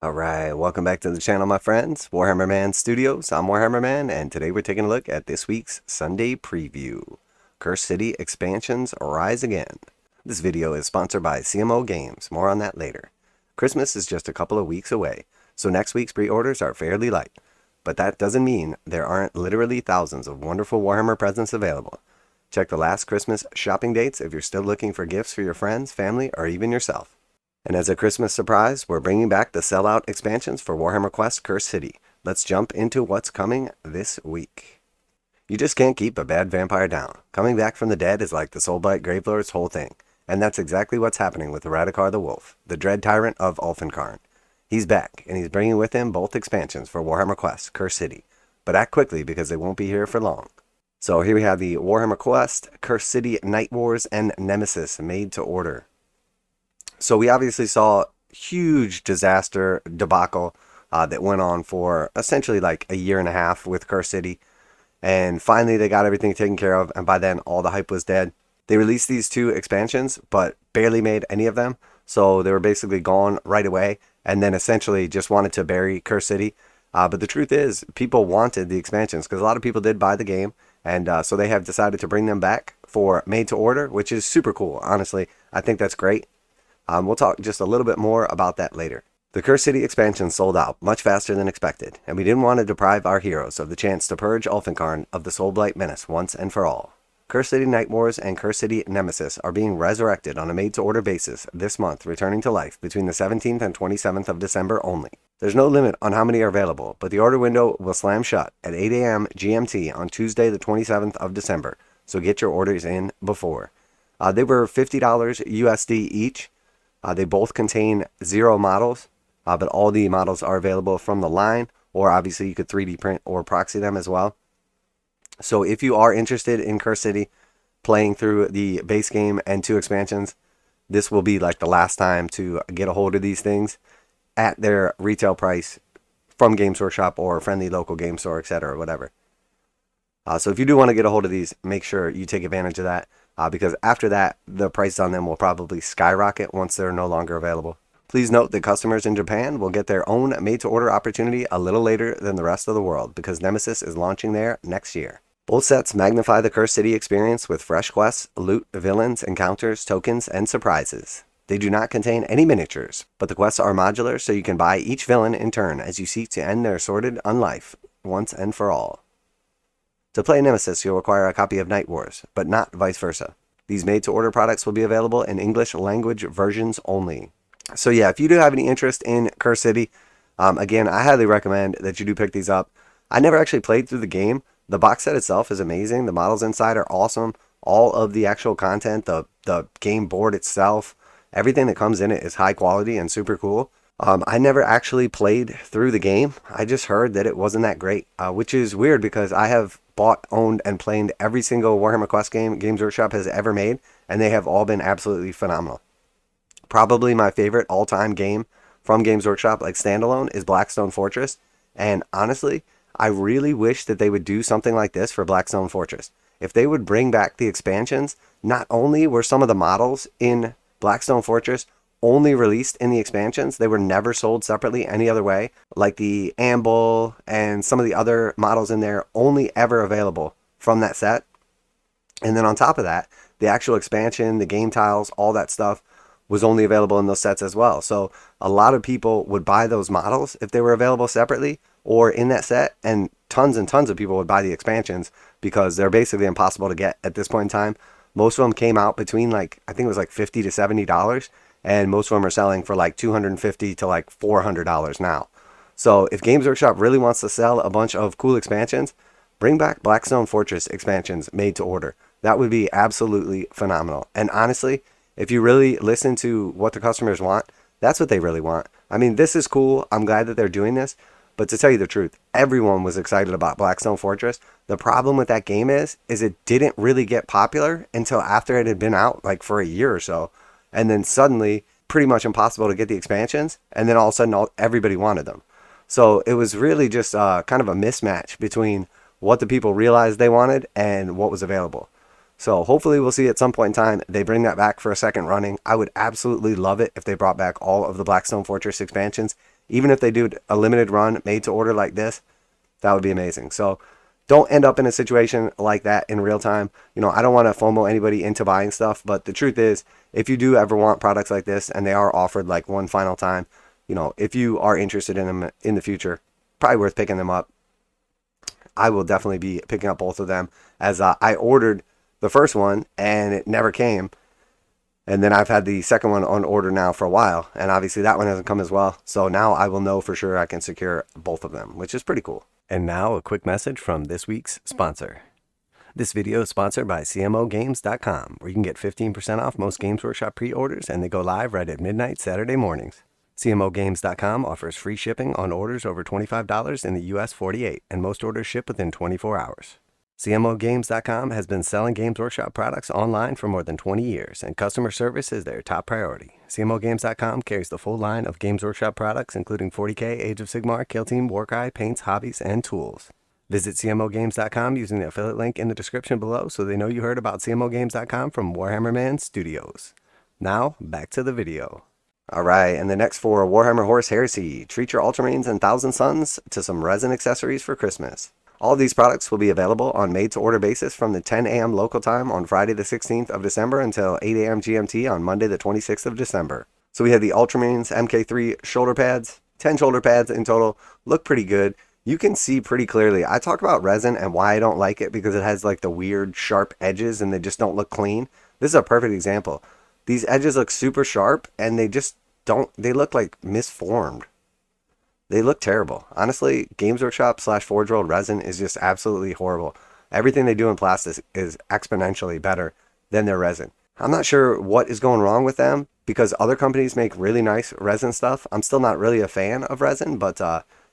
Alright, welcome back to the channel, my friends. Warhammer Man Studios, I'm Warhammer Man, and today we're taking a look at this week's Sunday preview. Cursed City Expansions Rise Again. This video is sponsored by CMO Games, more on that later. Christmas is just a couple of weeks away, so next week's pre-orders are fairly light. But that doesn't mean there aren't literally thousands of wonderful Warhammer presents available. Check the last Christmas shopping dates if you're still looking for gifts for your friends, family, or even yourself. And as a Christmas surprise, we're bringing back the sellout expansions for Warhammer Quest Cursed City. Let's jump into what's coming this week. You just can't keep a bad vampire down. Coming back from the dead is like the Soulblight Gravelord's whole thing. And that's exactly what's happening with Radikar the Wolf, the dread tyrant of Ulfenkarn. He's back, and he's bringing with him both expansions for Warhammer Quest Cursed City. But act quickly because they won't be here for long. So here we have the Warhammer Quest, Cursed City, Night Wars, and Nemesis made to order. So we obviously saw huge disaster debacle that went on for essentially like a year and a half with Cursed City. And finally they got everything taken care of, and by then all the hype was dead. They released these two expansions, but barely made any of them. So they were basically gone right away, and then essentially just wanted to bury Cursed City. But the truth is, people wanted the expansions because a lot of people did buy the game. And so they have decided to bring them back for made to order, which is super cool. Honestly, I think that's great. We'll talk just a little bit more about that later. The Cursed City expansion sold out much faster than expected, and we didn't want to deprive our heroes of the chance to purge Ulfenkarn of the Soulblight menace once and for all. Cursed City Night Wars and Cursed City Nemesis are being resurrected on a made-to-order basis this month, returning to life between the 17th and 27th of December only. There's no limit on how many are available, but the order window will slam shut at 8 a.m. GMT on Tuesday the 27th of December, so get your orders in before. They were $50 USD each. They both contain 0 models, but all the models are available from the line, or obviously you could 3D print or proxy them as well. So if you are interested in Cursed City, playing through the base game and 2 expansions, this will be like the last time to get a hold of these things at their retail price from Games Workshop or friendly local game store, etc., whatever. So if you do want to get a hold of these, make sure you take advantage of that. Because after that, the price on them will probably skyrocket once they're no longer available. Please note that customers in Japan will get their own made-to-order opportunity a little later than the rest of the world, because Nemesis is launching there next year. Both sets magnify the Cursed City experience with fresh quests, loot, villains, encounters, tokens, and surprises. They do not contain any miniatures, but the quests are modular, so you can buy each villain in turn as you seek to end their sordid unlife once and for all. To play Nemesis, you'll require a copy of Night Wars, but not vice versa. These made-to-order products will be available in English language versions only. So yeah, if you do have any interest in Cursed City, again, I highly recommend that you do pick these up. I never actually played through the game. The box set itself is amazing. The models inside are awesome. All of the actual content, the game board itself, everything that comes in it is high quality and super cool. I never actually played through the game. I just heard that it wasn't that great, which is weird because I have bought, owned, and played every single Warhammer Quest game Games Workshop has ever made, and they have all been absolutely phenomenal. Probably my favorite all-time game from Games Workshop, like standalone, is Blackstone Fortress, and honestly, I really wish that they would do something like this for Blackstone Fortress. If they would bring back the expansions, not only were some of the models in Blackstone Fortress only released in the expansions, they were never sold separately any other way, like the Amble and some of the other models in there only ever available from that set. And then on top of that, the actual expansion, the game tiles, all that stuff was only available in those sets as well. So a lot of people would buy those models if they were available separately or in that set, and tons of people would buy the expansions because they're basically impossible to get at this point in time. Most of them came out between, like, I think it was like $50 to $70, and most of them are selling for like $250 to like $400 now. So if Games Workshop really wants to sell a bunch of cool expansions, bring back Blackstone Fortress expansions made to order. That would be absolutely phenomenal. And honestly, if you really listen to what the customers want, that's what they really want. I mean, this is cool. I'm glad that they're doing this. But to tell you the truth, everyone was excited about Blackstone Fortress. The problem with that game is it didn't really get popular until after it had been out like for a year or so. And then suddenly, pretty much impossible to get the expansions. And then all of a sudden, everybody wanted them. So it was really just kind of a mismatch between what the people realized they wanted and what was available. So hopefully we'll see at some point in time they bring that back for a second running. I would absolutely love it if they brought back all of the Blackstone Fortress expansions Even if they do a limited run made to order like this, that would be amazing. So don't end up in a situation like that in real time. You know, I don't want to FOMO anybody into buying stuff, but the truth is, if you do ever want products like this and they are offered like one final time, you know, if you are interested in them in the future, probably worth picking them up. I will definitely be picking up both of them, as I ordered the first one and it never came. And then I've had the second one on order now for a while, and obviously that one hasn't come as well. So now I will know for sure I can secure both of them, which is pretty cool. And now a quick message from this week's sponsor. This video is sponsored by cmogames.com, where you can get 15% off most Games Workshop pre-orders, and they go live right at midnight Saturday mornings. cmogames.com offers free shipping on orders over $25 in the US 48, and most orders ship within 24 hours. cmogames.com has been selling Games Workshop products online for more than 20 years, and customer service is their top priority. cmogames.com carries the full line of Games Workshop products, including 40K, Age of Sigmar, Kill Team, warcry, paints, hobbies, and tools. Visit cmogames.com using the affiliate link in the description below so they know you heard about cmogames.com from Warhammer Man Studios. Now, back to the video. Alright, and the next for Warhammer Horse Heresy, treat your Ultramarines and Thousand Sons to some resin accessories for Christmas. All of these products will be available on made-to-order basis from the 10 a.m. local time on Friday the 16th of December until 8 a.m. GMT on Monday the 26th of December. So we have the Ultramarines Mk4 shoulder pads, 10 shoulder pads in total, look pretty good. You can see pretty clearly. I talk about resin and why I don't like it because it has like the weird sharp edges and they just don't look clean. This is a perfect example. These edges look super sharp and they just don't, they look like misformed. They look terrible. Honestly, Games Workshop / Forgeworld resin is just absolutely horrible. Everything they do in plastic is exponentially better than their resin. I'm not sure what is going wrong with them because other companies make really nice resin stuff. I'm still not really a fan of resin, but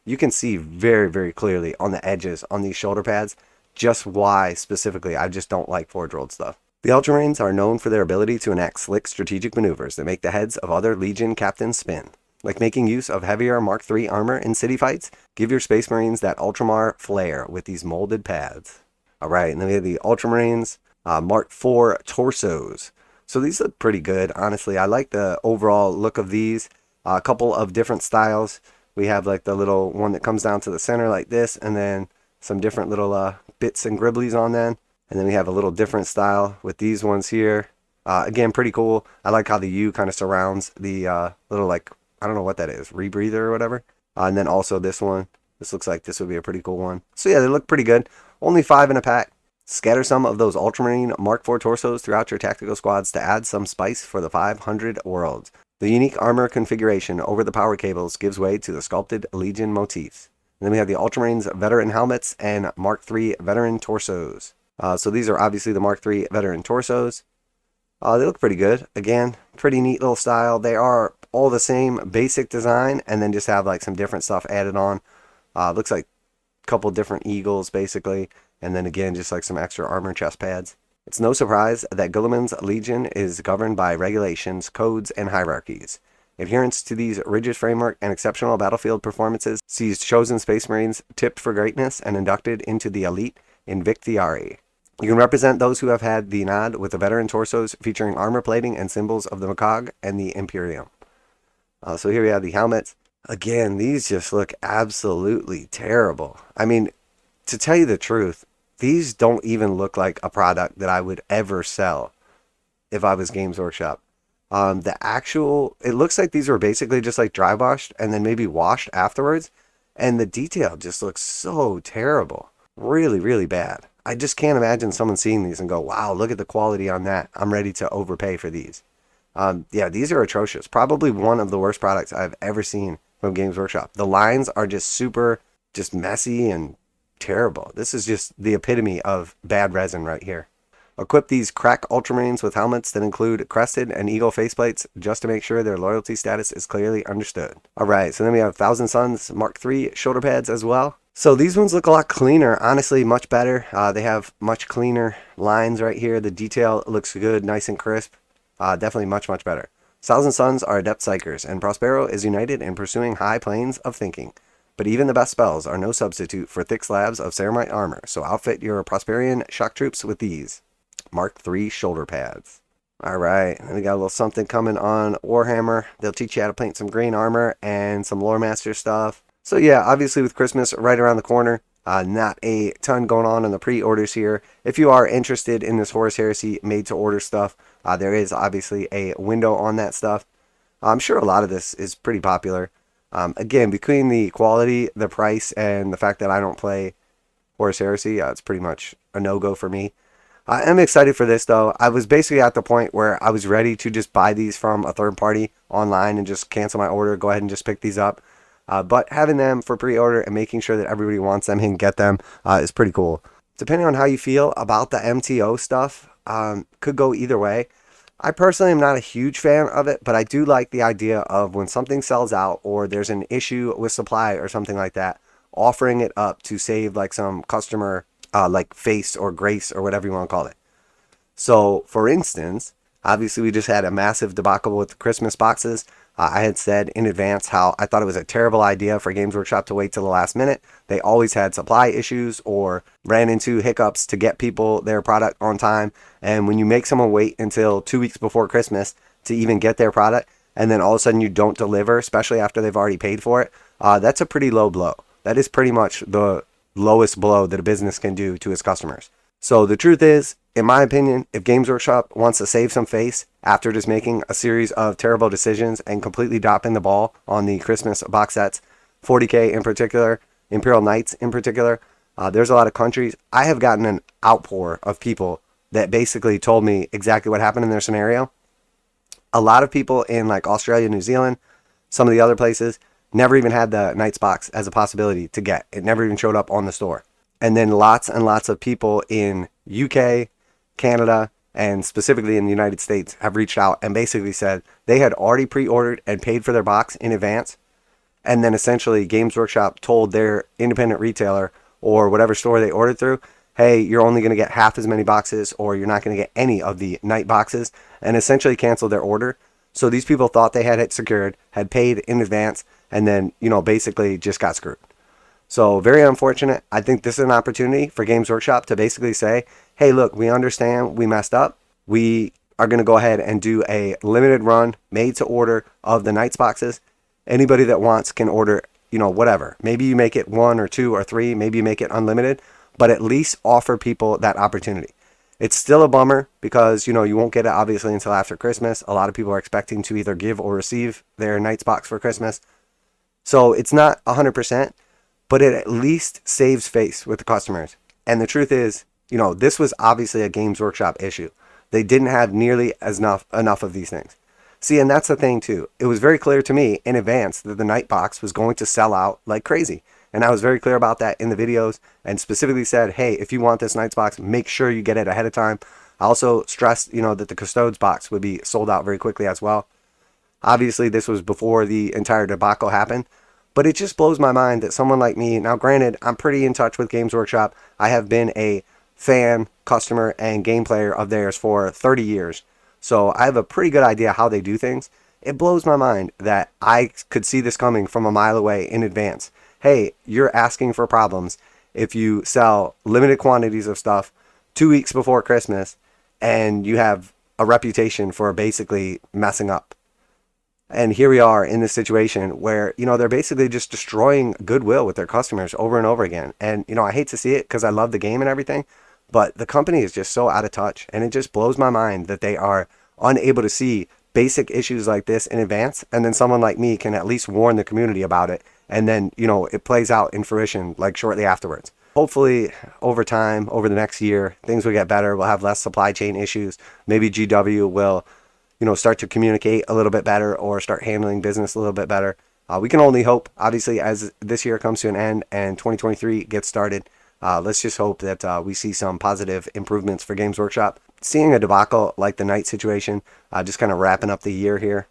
you can see very, very clearly on the edges on these shoulder pads just why specifically I just don't like Forgeworld stuff. The Ultramarines are known for their ability to enact slick strategic maneuvers that make the heads of other Legion captains spin. Like making use of heavier Mark III armor in city fights, give your Space Marines that Ultramar flair with these molded pads. Alright, and then we have the Ultramarines Mk4 Torsos. So these look pretty good, honestly. I like the overall look of these. A couple of different styles. We have like the little one that comes down to the center like this, and then some different little bits and gribblies on them. And then we have a little different style with these ones here. Again, pretty cool. I like how the U kind of surrounds the little like, I don't know what that is, rebreather or whatever. And then also this one. This looks like this would be a pretty cool one. So yeah, they look pretty good. Only 5 in a pack. Scatter some of those Ultramarine Mk4 Torsos throughout your tactical squads to add some spice for the 500 worlds. The unique armor configuration over the power cables gives way to the sculpted Legion motifs. And then we have the Ultramarines Veteran Helmets and Mark III Veteran Torsos. So these are obviously the Mark III Veteran Torsos. They look pretty good. Again, pretty neat little style. They are all the same basic design and then just have like some different stuff added on. Looks like a couple different eagles basically. And then again, just like some extra armor chest pads. It's no surprise that Guilliman's Legion is governed by regulations, codes, and hierarchies. Adherence to these rigid framework and exceptional battlefield performances sees chosen Space Marines tipped for greatness and inducted into the elite Invictiari. You can represent those who have had the nod with the veteran torsos featuring armor plating and symbols of the Macaque and the Imperium. So here we have the helmets. Again, these just look absolutely terrible. I mean, to tell you the truth, these don't even look like a product that I would ever sell if I was Games Workshop. It looks like these were basically just like dry washed and then maybe washed afterwards. And the detail just looks so terrible. Really, really bad. I just can't imagine someone seeing these and go, wow, look at the quality on that. I'm ready to overpay for these. Yeah, these are atrocious. Probably one of the worst products I've ever seen from Games Workshop. The lines are just super, just messy and terrible. This is just the epitome of bad resin right here. Equip these crack Ultramarines with helmets that include crested and eagle faceplates just to make sure their loyalty status is clearly understood. Alright, so then we have Thousand Sons Mark III shoulder pads as well. So these ones look a lot cleaner, honestly, much better. They have much cleaner lines right here. The detail looks good, nice and crisp. Definitely much, much better. Thousand Sons are adept psychers, and Prospero is united in pursuing high planes of thinking. But even the best spells are no substitute for thick slabs of ceramite armor, so outfit your Prosperian shock troops with these Mark III shoulder pads. All right, we got a little something coming on Warhammer. They'll teach you how to paint some green armor and some lore master stuff. So yeah, obviously with Christmas right around the corner, not a ton going on in the pre-orders here. If you are interested in this Horus Heresy made-to-order stuff, there is obviously a window on that stuff. I'm sure a lot of this is pretty popular. Again, between the quality, the price, and the fact that I don't play Horus Heresy, it's pretty much a no-go for me. I am excited for this though. I was basically at the point where I was ready to just buy these from a third party online and just cancel my order, go ahead and just pick these up. But having them for pre-order and making sure that everybody wants them and get them is pretty cool. Depending on how you feel about the MTO stuff, could go either way. I personally am not a huge fan of it, but I do like the idea of when something sells out or there's an issue with supply or something like that, offering it up to save like some customer like face or grace or whatever you want to call it. So, for instance, obviously we just had a massive debacle with the Christmas boxes. I had said in advance how I thought it was a terrible idea for Games Workshop to wait till the last minute. They always had supply issues or ran into hiccups to get people their product on time. And when you make someone wait until 2 weeks before Christmas to even get their product, and then all of a sudden you don't deliver, especially after they've already paid for it, that's a pretty low blow. That is pretty much the lowest blow that a business can do to its customers. So the truth is, in my opinion, if Games Workshop wants to save some face after just making a series of terrible decisions and completely dropping the ball on the Christmas box sets, 40K in particular, Imperial Knights in particular, there's a lot of countries. I have gotten an outpour of people that basically told me exactly what happened in their scenario. A lot of people in like Australia, New Zealand, some of the other places, never even had the Knights box as a possibility to get. It never even showed up on the store. And then lots and lots of people in UK, Canada, and specifically in the United States have reached out and basically said they had already pre-ordered and paid for their box in advance. And then essentially Games Workshop told their independent retailer or whatever store they ordered through, hey, you're only going to get half as many boxes or you're not going to get any of the night boxes, and essentially canceled their order. So these people thought they had it secured, had paid in advance, and then, basically just got screwed. So very unfortunate. I think this is an opportunity for Games Workshop to basically say, hey, look, we understand we messed up. We are going to go ahead and do a limited run made to order of the Knights boxes. Anybody that wants can order, whatever. Maybe you make it 1 or 2 or 3. Maybe you make it unlimited, but at least offer people that opportunity. It's still a bummer because, you won't get it obviously until after Christmas. A lot of people are expecting to either give or receive their Knights box for Christmas. So it's not 100%, but it at least saves face with the customers. And the truth is, this was obviously a Games Workshop issue. They didn't have nearly enough of these things. See, and that's the thing too. It was very clear to me in advance that the Night Box was going to sell out like crazy. And I was very clear about that in the videos and specifically said, hey, if you want this Knights box, make sure you get it ahead of time. I also stressed, that the Custodes box would be sold out very quickly as well. Obviously, this was before the entire debacle happened. But it just blows my mind that someone like me, now granted, I'm pretty in touch with Games Workshop. I have been a fan, customer, and game player of theirs for 30 years. So I have a pretty good idea how they do things. It blows my mind that I could see this coming from a mile away in advance. Hey, you're asking for problems if you sell limited quantities of stuff 2 weeks before Christmas and you have a reputation for basically messing up. And here we are in this situation where, they're basically just destroying goodwill with their customers over and over again. And, I hate to see it because I love the game and everything, but the company is just so out of touch. And it just blows my mind that they are unable to see basic issues like this in advance. And then someone like me can at least warn the community about it. And then, it plays out in fruition like shortly afterwards. Hopefully, over time, over the next year, things will get better. We'll have less supply chain issues. Maybe GW will start to communicate a little bit better or start handling business a little bit better. We can only hope, obviously, as this year comes to an end and 2023 gets started. Let's just hope that we see some positive improvements for Games Workshop. Seeing a debacle like the Knight situation, just kind of wrapping up the year here,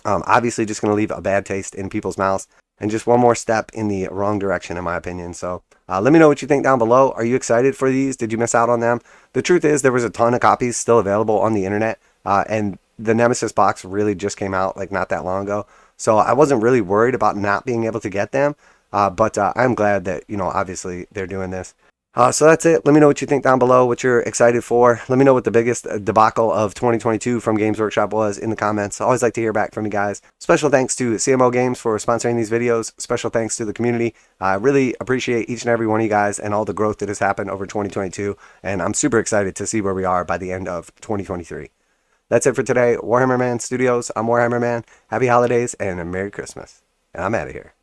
obviously just going to leave a bad taste in people's mouths and just one more step in the wrong direction, in my opinion. So let me know what you think down below. Are you excited for these? Did you miss out on them? The truth is there was a ton of copies still available on the internet. And the Nemesis box really just came out like not that long ago. So I wasn't really worried about not being able to get them. But I'm glad that, obviously they're doing this. So that's it. Let me know what you think down below, what you're excited for. Let me know what the biggest debacle of 2022 from Games Workshop was in the comments. I always like to hear back from you guys. Special thanks to CMO Games for sponsoring these videos. Special thanks to the community. I really appreciate each and every one of you guys and all the growth that has happened over 2022. And I'm super excited to see where we are by the end of 2023. That's it for today. Warhammer Man Studios. I'm Warhammer Man. Happy holidays and a Merry Christmas. And I'm out of here.